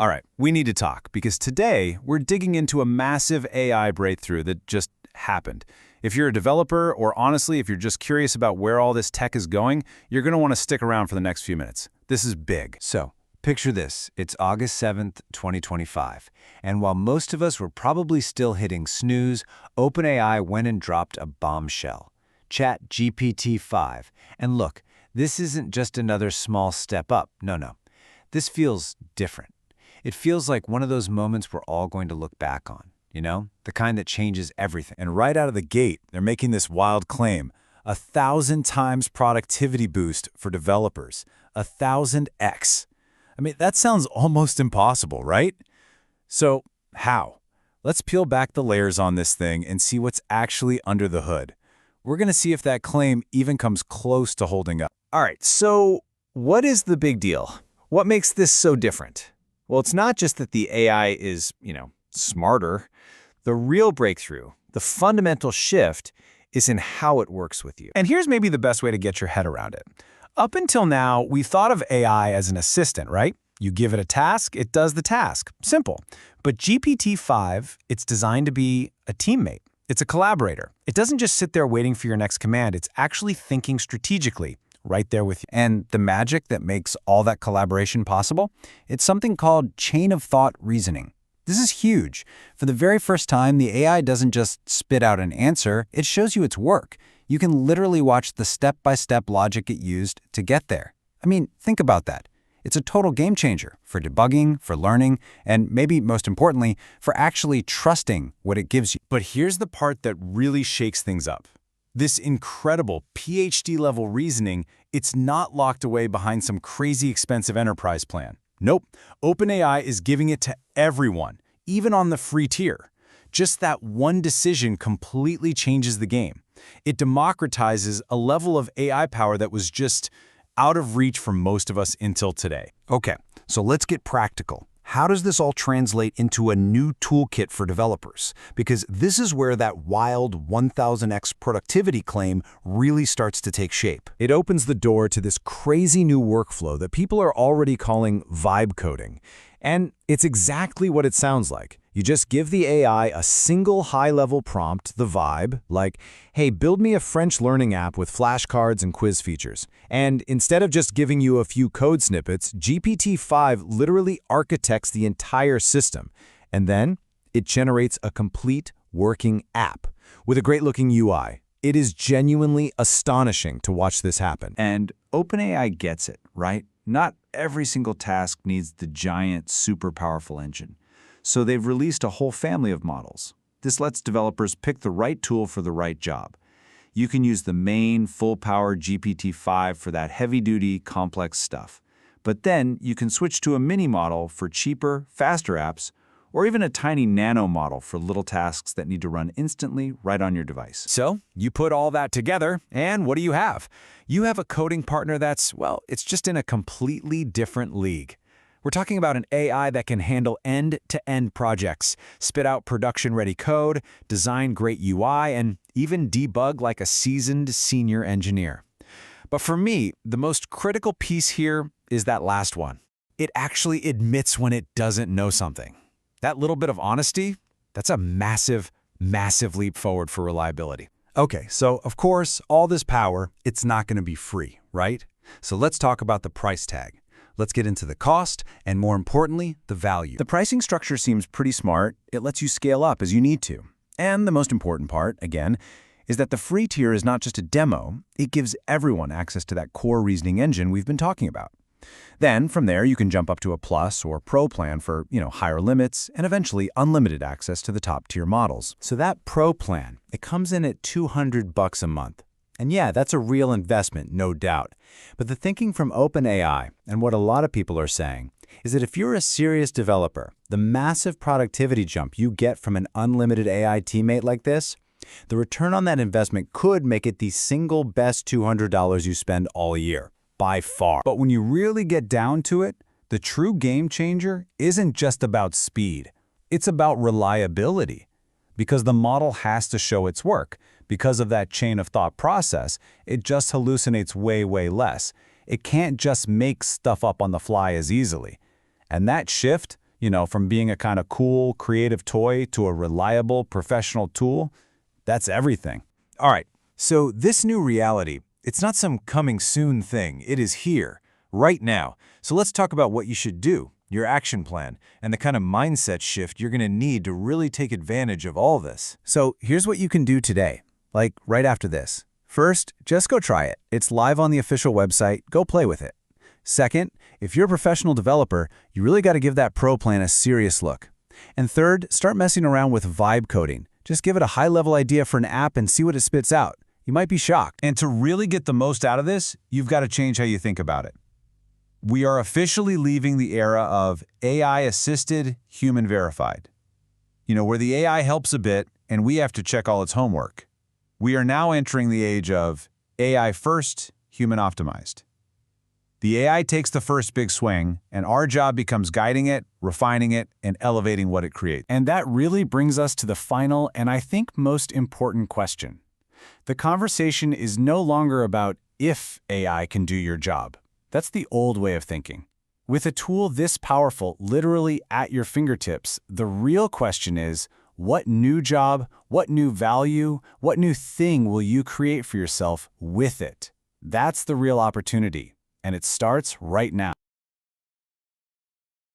All right, we need to talk because today we're digging into a massive AI breakthrough that just happened. If you're a developer, or honestly, if you're just curious about where all this tech is going, you're going to want to stick around for the next few minutes. This is big. So, picture this. It's August 7th, 2025. And while most of us were probably still hitting snooze, OpenAI went and dropped a bombshell. Chat GPT-5. And look, this isn't just another small step up. No. This feels different. It feels like one of those moments we're all going to look back on, you know? The kind that changes everything. And right out of the gate, they're making this wild claim. 1,000 times productivity boost for developers. 1,000x. I mean, that sounds almost impossible, right? So, how? Let's peel back the layers on this thing and see what's actually under the hood. We're going to see if that claim even comes close to holding up. All right, so what is the big deal? What makes this so different? Well, it's not just that the AI is, smarter. The real breakthrough, the fundamental shift, is in how it works with you. And here's maybe the best way to get your head around it. Up until now, we thought of AI as an assistant, right? You give it a task, it does the task. Simple. But GPT-5, it's designed to be a teammate. It's a collaborator. It doesn't just sit there waiting for your next command. It's actually thinking strategically, right there with you. And the magic that makes all that collaboration possible? It's something called chain of thought reasoning. This is huge. For the very first time, the AI doesn't just spit out an answer, it shows you its work. You can literally watch the step-by-step logic it used to get there. I mean, think about that. It's a total game changer for debugging, for learning, and maybe most importantly, for actually trusting what it gives you. But here's the part that really shakes things up. This incredible PhD-level reasoning, it's not locked away behind some crazy expensive enterprise plan. Nope, OpenAI is giving it to everyone, even on the free tier. Just that one decision completely changes the game. It democratizes a level of AI power that was just out of reach for most of us until today. Okay, so let's get practical. How does this all translate into a new toolkit for developers? Because this is where that wild 1000x productivity claim really starts to take shape. It opens the door to this crazy new workflow that people are already calling vibe coding. And it's exactly what it sounds like. You just give the AI a single high-level prompt, the vibe, like, hey, build me a French learning app with flashcards and quiz features. And instead of just giving you a few code snippets, GPT-5 literally architects the entire system. And then it generates a complete working app with a great-looking UI. It is genuinely astonishing to watch this happen. And OpenAI gets it, right? Not every single task needs the giant, super powerful engine. So they've released a whole family of models. This lets developers pick the right tool for the right job. You can use the main, full-power GPT-5 for that heavy-duty, complex stuff. But then you can switch to a mini model for cheaper, faster apps, or even a tiny nano model for little tasks that need to run instantly right on your device. So you put all that together, and what do you have? You have a coding partner that's, well, it's just in a completely different league. We're talking about an AI that can handle end-to-end projects, spit out production-ready code, design great UI, and even debug like a seasoned senior engineer. But for me, the most critical piece here is that last one. It actually admits when it doesn't know something. That little bit of honesty, that's a massive, massive leap forward for reliability. Okay, so of course, all this power, it's not going to be free, right? So let's talk about the price tag. Let's get into the cost, and more importantly, the value. The pricing structure seems pretty smart. It lets you scale up as you need to. And the most important part, again, is that the free tier is not just a demo. It gives everyone access to that core reasoning engine we've been talking about. Then, from there, you can jump up to a Plus or Pro plan for, higher limits and eventually unlimited access to the top-tier models. So that Pro plan, it comes in at $200 a month. And yeah, that's a real investment, no doubt. But the thinking from OpenAI, and what a lot of people are saying, is that if you're a serious developer, the massive productivity jump you get from an unlimited AI teammate like this, the return on that investment could make it the single best $200 you spend all year, by far. But when you really get down to it, the true game changer isn't just about speed. It's about reliability. Because the model has to show its work. Because of that chain of thought process, it just hallucinates way, way less. It can't just make stuff up on the fly as easily. And that shift, From being a kind of cool, creative toy to a reliable, professional tool, that's everything. All right, so this new reality, it's not some coming soon thing. It is here, right now. So let's talk about what you should do, your action plan, and the kind of mindset shift you're going to need to really take advantage of all this. So here's what you can do today, like right after this. First, just go try it. It's live on the official website. Go play with it. Second, if you're a professional developer, you really got to give that pro plan a serious look. And third, start messing around with vibe coding. Just give it a high-level idea for an app and see what it spits out. You might be shocked. And to really get the most out of this, you've got to change how you think about it. We are officially leaving the era of AI-assisted, human-verified. Where the AI helps a bit and we have to check all its homework. We are now entering the age of AI first, human optimized. The AI takes the first big swing, and our job becomes guiding it, refining it, and elevating what it creates. And that really brings us to the final and I think most important question. The conversation is no longer about if AI can do your job. That's the old way of thinking. With a tool this powerful literally at your fingertips, the real question is, what new job, what new value, what new thing will you create for yourself with it? That's the real opportunity, and it starts right now.